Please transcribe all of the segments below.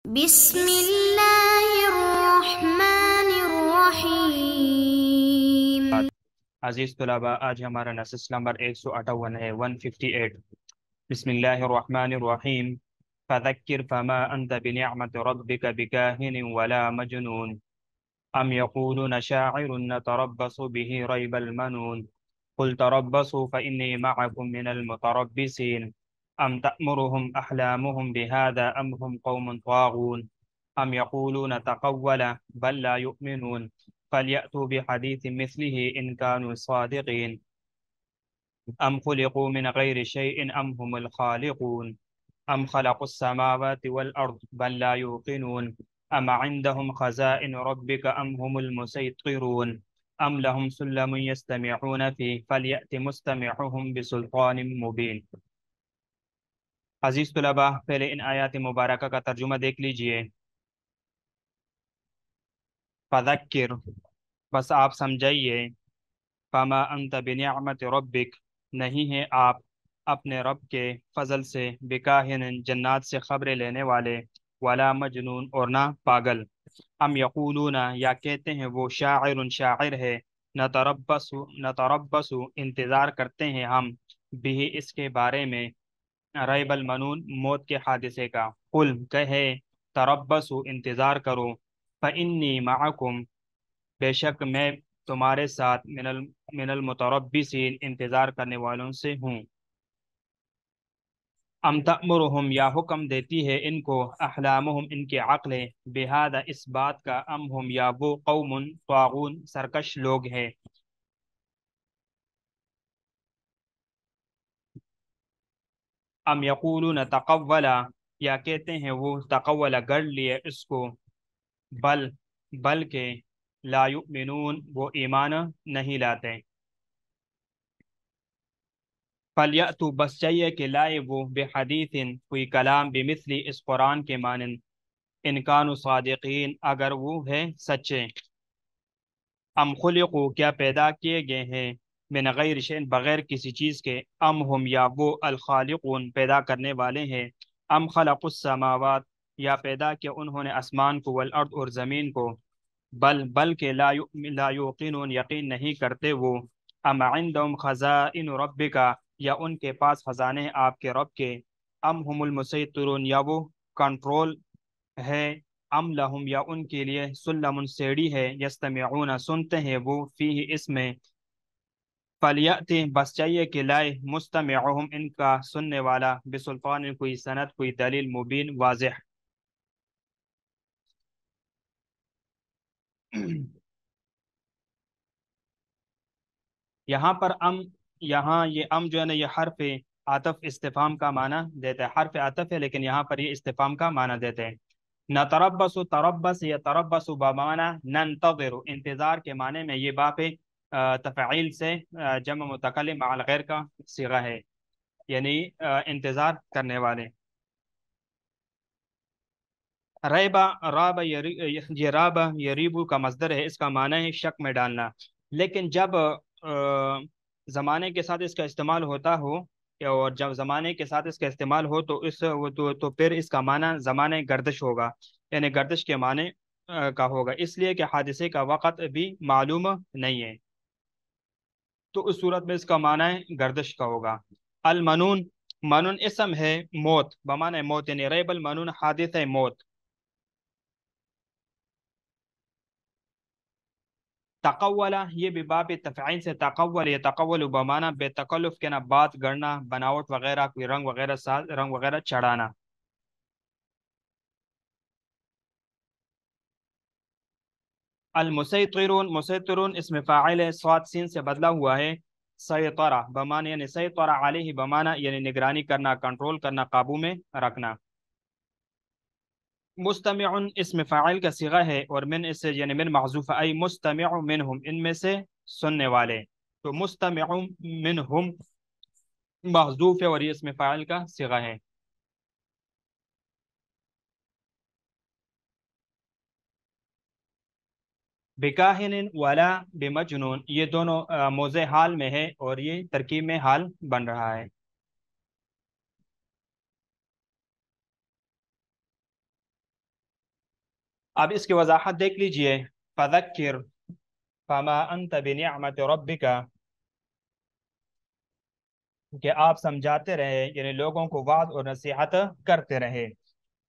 بسم اللہ الرحمن الرحیم۔ عزیز طلباء، آج ہمارا نصص نمبر 158 ہے، 158۔ بسم اللہ الرحمن الرحیم۔ فذکر فما انت بنعمت ربک بکاہن ولا مجنون ام یقولون شاعر نتربص به ریب المنون قل تربصوا فإني معكم من المتربصين ام تأمرهم أحلامهم بهذا ام هم قوم طاغون ام يقولون تقول بل لا يؤمنون فليأتوا بحديث مثله إن كانوا صادقين أم خلقوا من غير شيء أم هم الخالقون أم خلقوا السماوات والأرض بل لا يوقنون أم عندهم خزائن ربك أم هم المسيطرون أم لهم سلم يستمعون فيه فليأت مستمعهم بسلطان مبين۔ عزیز طلباء، پہلے ان آیات مبارکہ کا ترجمہ دیکھ لیجئے۔ فذکر، بس آپ سمجھائیے، فما انت بنعمت ربک، نہیں ہے آپ اپنے رب کے فضل سے، بکاہن، جنات سے خبریں لینے والے، ولا مجنون، اور نہ پاگل۔ ام یقولون، یا کہتے ہیں وہ، شاعر، شاعر ہے، نتربص، انتظار کرتے ہیں ہم، بھی، اس کے بارے میں، ریب المنون، موت کے حادثے کا۔ قل، کہے، تربصوا، انتظار کرو، فانی معکم، بے شک میں تمہارے ساتھ، من المتربصین، انتظار کرنے والوں سے ہوں۔ ام تأمرہم، یا حکم دیتی ہے ان کو، احلامہم، ان کی عقلیں، بہذا، اس بات کا، ام ہم، یا وہ، قوم طاغون، سرکش لوگ ہیں۔ ام یقولون تقولا، یا کہتے ہیں وہ، تقولا، گڑھ لیے اس کو، بل، بلکہ، لا یؤمنون، وہ ایمان نہیں لاتے۔ فلیأتوا، بس چاہیے کہ لائے وہ، بحدیث، کوئی کلام، بمثلی، اس قرآن کے مانند، ان کانوا صادقین، اگر وہ ہے سچے۔ ام خلقوا، کیا پیدا کیے گئے ہیں، من غیر شیء، بغیر کسی چیز کے، ام ہم، یا وہ، الخالقون، پیدا کرنے والے ہیں، ام خلقوا السماوات، یا پیدا کیا انہوں نے آسمان کو، والارض، اور زمین کو، بلکہ، لا یوقنون، یقین نہیں کرتے وہ، ام عندهم خزائن ربک، یا ان کے پاس خزانے ہیں آپ کے رب کے، ام هم المسیطرون، یا وہ کنٹرول ہے، ام لہم، یا ان کے لیے، سلم، سیڑھی ہے، یستمعون، سنتے ہیں وہ، فیہ، اس میں، فلیأتی، بس چاہیے کہ لائے، مستمعہم، ان کا سننے والا، بسلطان، کوئی سند، کوئی دلیل، مبین، واضح۔ یہاں پر یہاں یہ ام جو ہے نا، یہ حرف عطف استفہام کا معنی دیتا ہے، حرف عطف ہے لیکن یہاں پر یہ استفہام کا معنی دیتے ہیں۔ نتربص، تربص یا تربص بمعنی ننتظر، انتظار کے معنی میں، یہ باپ تفعیل سے، جمع متکلم مع الغیر کا صیغہ ہے، یعنی انتظار کرنے والے۔ ریبا، رابا، یہ رابا یریبو کا مصدر ہے، اس کا معنی ہے شک میں ڈالنا، لیکن جب زمانے کے ساتھ اس کا استعمال ہوتا ہو، اور جب زمانے کے ساتھ اس کا استعمال ہو تو تو پھر اس کا معنی زمانے گردش ہوگا، یعنی گردش کے معنی کا ہوگا، اس لیے کہ حادثے کا وقت بھی معلوم نہیں ہے، تو اس صورت میں اس کا معنی گردش کا ہوگا۔ المنون، منون اسم ہے، موت، بمعنی موت، یعنی ریب المنون، حادثہ موت۔ تقولا، یہ بھی باب تفعیل سے، تقول، یہ تقول بمانا بے تکلف کے، نہ بات گڑنا، بناوٹ وغیرہ، کوئی رنگ وغیرہ، رنگ وغیرہ چڑھانا۔ المسیطرون، مسیطرون اس میں فاعل ہے، صاد سین سے بدلا ہوا ہے، سیطرہ بمانا، یعنی سیطرہ علیہ بمانا، یعنی نگرانی کرنا، کنٹرول کرنا، قابو میں رکھنا۔ مستمع اس میں فاعل کا صیغہ ہے، اور من اس سے، یعنی من محذوف، ای مستمع منہم، ان میں سے سننے والے، تو مستمع منہم محذوف ہے، اور یہ اس میں فاعل کا صیغہ ہے۔ بکاہن ولا بمجنون، یہ دونوں موضع حال میں ہے، اور یہ ترکیب میں حال بن رہا ہے۔ اب اس کی وضاحت دیکھ لیجئے، فذکر فما انت بنعمت ربک، کہ آپ سمجھاتے رہے یعنی لوگوں کو وعظ اور نصیحت کرتے رہے،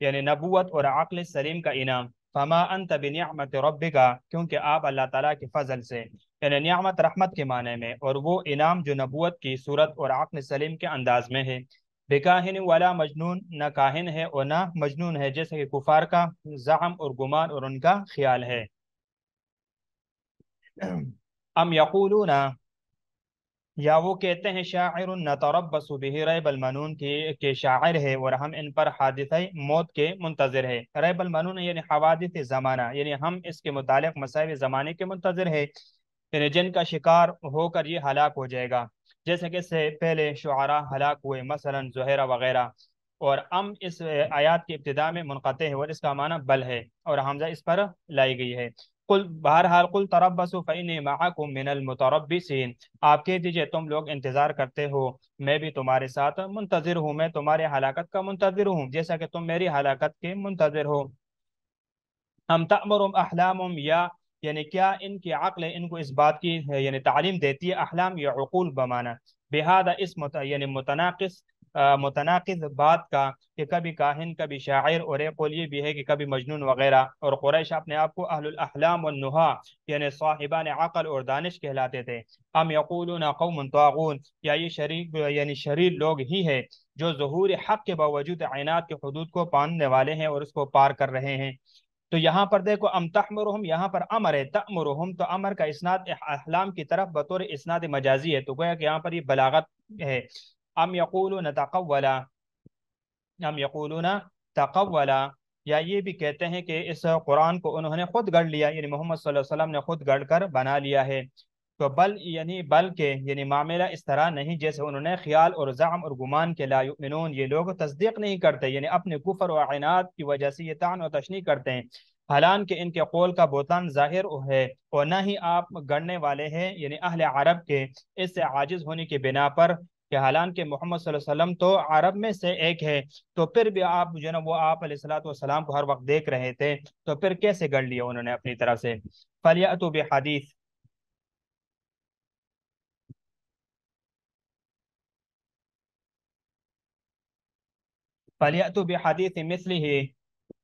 یعنی نبوت اور عقل سلیم کا انعام۔ فما انت بنعمت ربک، کیونکہ آپ اللہ تعالیٰ کے فضل سے، یعنی نعمت رحمت کے معنی میں، اور وہ انعام جو نبوت کی صورت اور عقل سلیم کے انداز میں ہے۔ بکاہن ولا مجنون، نہ کاہن ہے اور نہ مجنون ہے، جیسے کہ کفار کا زعم اور گمان اور ان کا خیال ہے۔ ام یقولون، یا وہ کہتے ہیں شاعر نتربص به ریب المنون، کہ شاعر ہے اور ہم ان پر حادثہ موت کے منتظر ہے۔ ریب المنون یعنی حوادث زمانہ، یعنی ہم اس کے متعلق مصائب زمانے کے منتظر ہے، یعنی جن کا شکار ہو کر یہ ہلاک ہو جائے گا، جیسے کہ اس سے پہلے شعراء ہلاک ہوئے، مثلا زہیرہ وغیرہ۔ اور ام اس آیات کی ابتدا میں منقطع ہے اور اس کا معنی بل ہے، اور حمزہ اس پر لائی گئی ہے۔ قل، بہرحال، قل تربصوا فإني معكم من المتربصين، آپ کہہ دیجئے تم لوگ انتظار کرتے ہو، میں بھی تمہارے ساتھ منتظر ہوں، میں تمہارے ہلاکت کا منتظر ہوں جیسا کہ تم میری ہلاکت کے منتظر ہو۔ ہم تأمرهم احلامهم، یا یعنی کیا ان کی عقل ان کو اس بات کی یعنی تعلیم دیتی ہے، احلام یا عقول بمانا، بہذا اس یعنی متناقض بات کا، کہ کبھی کاہن کبھی شاعر، اور ایک قول یہ بھی ہے کہ کبھی مجنون وغیرہ۔ اور قریش اپنے آپ کو اہل الاحلام والنہا، یعنی صاحبان عقل اور دانش کہلاتے تھے۔ ام یقولون قوم طاغون، یا یہ شریک یعنی شریر لوگ ہی ہے جو ظہور حق کے باوجود عینات کے حدود کو پاننے والے ہیں اور اس کو پار کر رہے ہیں۔ تو یہاں پر دیکھو، ام تحمرہم، یہاں پر امر ہے، تأمرہم تو امر کا اسناد احلام کی طرف بطور اسناد مجازی ہے، تو گویا کہ یہاں پر یہ بلاغت ہے۔ ام یقولون تقولا، ام یقولون تقولا، یا یہ بھی کہتے ہیں کہ اس قرآن کو انہوں نے خود گڑھ لیا، یعنی محمد صلی اللہ علیہ وسلم نے خود گڑھ کر بنا لیا ہے۔ تو بل یعنی بلکہ یعنی معاملہ اس طرح نہیں جیسے انہوں نے خیال اور زعم اور گمان کے، لا یؤمنون، یہ لوگ تصدیق نہیں کرتے، یعنی اپنے کفر و عناد کی وجہ سے یہ طعن و تشنیع کرتے ہیں، حالانکہ ان کے قول کا بہتان ظاہر ہے، اور نہ ہی آپ گڑھنے والے ہیں، یعنی اہل عرب کے اس سے عاجز ہونے کی بنا پر، کہ حالانکہ محمد صلی اللہ علیہ وسلم تو عرب میں سے ایک ہے، تو پھر بھی آپ جو ہے نا وہ آپ علیہ الصلوۃ والسلام کو ہر وقت دیکھ رہے تھے، تو پھر کیسے گڑھ لیا انہوں نے اپنی طرف سے؟ فَلْيَأْتُوا بِحَدِيثٍ، فَلْيَأْتُوا بِحَدِيثٍ مِثْلِهِ،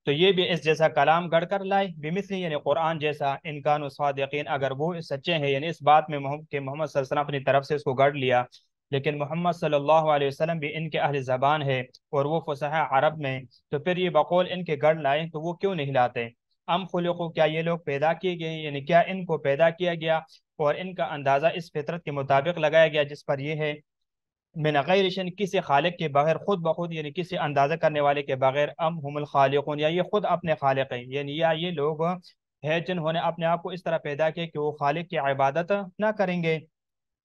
تو یہ بھی اس جیسا کلام گڑھ کر لائے، بمثل یعنی قرآن جیسا، ان کانوا صادقین، اگر وہ سچے ہیں، یعنی اس بات میں کہ محمد صلی اللہ علیہ وسلم اپنی طرف سے اس کو گڑھ لیا، لیکن محمد صلی اللہ علیہ وسلم بھی ان کے اہل زبان ہے اور وہ فصحاء عرب میں، تو پھر یہ بقول ان کے گڑھ لائے تو وہ کیوں نہیں لاتے؟ ام خلقوا، کیا یہ لوگ پیدا کیے گئے، یعنی کیا ان کو پیدا کیا گیا اور ان کا اندازہ اس فطرت کے مطابق لگایا گیا جس پر یہ ہے، من غیر شن، کسی خالق کے بغیر، خود بخود یعنی کسی اندازہ کرنے والے کے بغیر، ام ہم الخالقون، یا یہ خود اپنے خالق ہیں، یعنی یا یہ لوگ ہیں جنہوں نے اپنے آپ کو اس طرح پیدا کیا کہ وہ خالق کی عبادت نہ کریں گے۔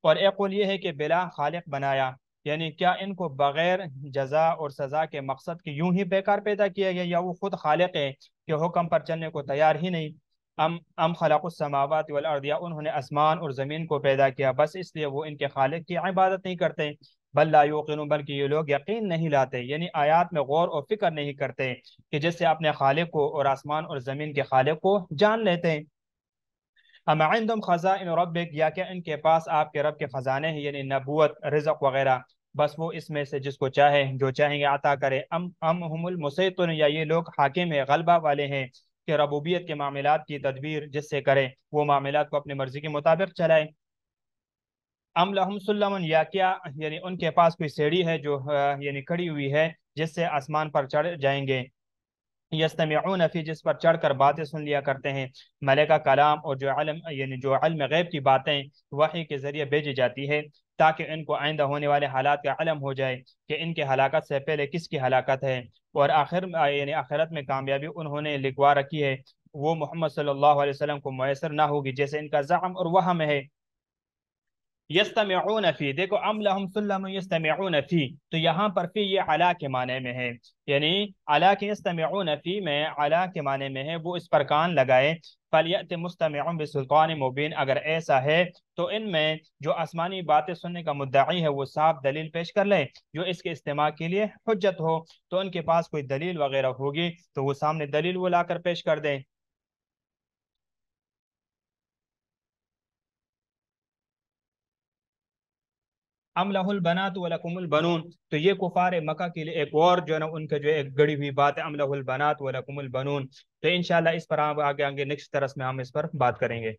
اور ایک قول یہ ہے کہ بلا خالق بنایا، یعنی کیا ان کو بغیر جزا اور سزا کے مقصد کی یوں ہی بیکار پیدا کیا گیا، یا وہ خود خالق ہے کہ حکم پر چلنے کو تیار ہی نہیں؟ ام خلق السماوات والارض، یا انہوں نے آسمان اور زمین کو پیدا کیا بس اس لیے وہ ان کے خالق کی عبادت نہیں کرتے؟ بل لا یوقنون، بلکہ یہ لوگ یقین نہیں لاتے، یعنی آیات میں غور و فکر نہیں کرتے کہ جس سے اپنے خالق کو اور آسمان اور زمین کے خالق کو جان لیتے ہیں۔ ام عندهم خزائن ربک، یا کہ ان کے پاس آپ کے رب کے خزانے ہیں، یعنی نبوت، رزق وغیرہ، بس وہ اس میں سے جس کو چاہے جو چاہیں گے عطا کرے۔ ام هم المسیطرون، یا یہ لوگ حاکم ہے، غلبہ والے ہیں، کہ ربوبیت کے معاملات کی تدبیر جس سے کرے، وہ معاملات کو اپنی مرضی کے مطابق چلائے۔ ام لہم سلم، یا کیا یعنی ان کے پاس کوئی سیڑھی ہے جو یعنی کھڑی ہوئی ہے جس سے آسمان پر چڑھ جائیں گے، یستمعون فی، جس پر چڑھ کر باتیں سن لیا کرتے ہیں، ملائکہ کلام اور جو علم یعنی جو علم غیب کی باتیں وحی کے ذریعے بھیجی جاتی ہے، تاکہ ان کو آئندہ ہونے والے حالات کا علم ہو جائے کہ ان کے ہلاکت سے پہلے کس کی ہلاکت ہے، اور آخر یعنی آخرت میں کامیابی انہوں نے لکھوا رکھی ہے، وہ محمد صلی اللہ علیہ وسلم کو میسر نہ ہوگی جیسے ان کا زعم اور وہم ہے۔ یستمعون فی، دیکھو، ام لہم سلم یستمعون فی، تو یہاں پر فی یہ علا کے معنی میں ہے، یعنی علا کے یستمعون فی میں علا کے معنی میں ہے، وہ اس پر کان لگائے۔ فلیأت مستمع بسلطان مبین، اگر ایسا ہے تو ان میں جو آسمانی باتیں سننے کا مدعی ہے وہ صاف دلیل پیش کر لے جو اس کے استماع کے لیے حجت ہو، تو ان کے پاس کوئی دلیل وغیرہ ہوگی تو وہ سامنے دلیل وہ لا کر پیش کر دیں۔ ام لہ البنات ولکم البنون، تو یہ کفار مکہ کے لیے ایک اور جو ہے نا ان کا جو ایک گڑی ہوئی بات ہے، ام لہ البنات ولکم البنون. تو انشاءاللہ اس پر آگے آگے نیکسٹ درس میں ہم اس پر بات کریں گے.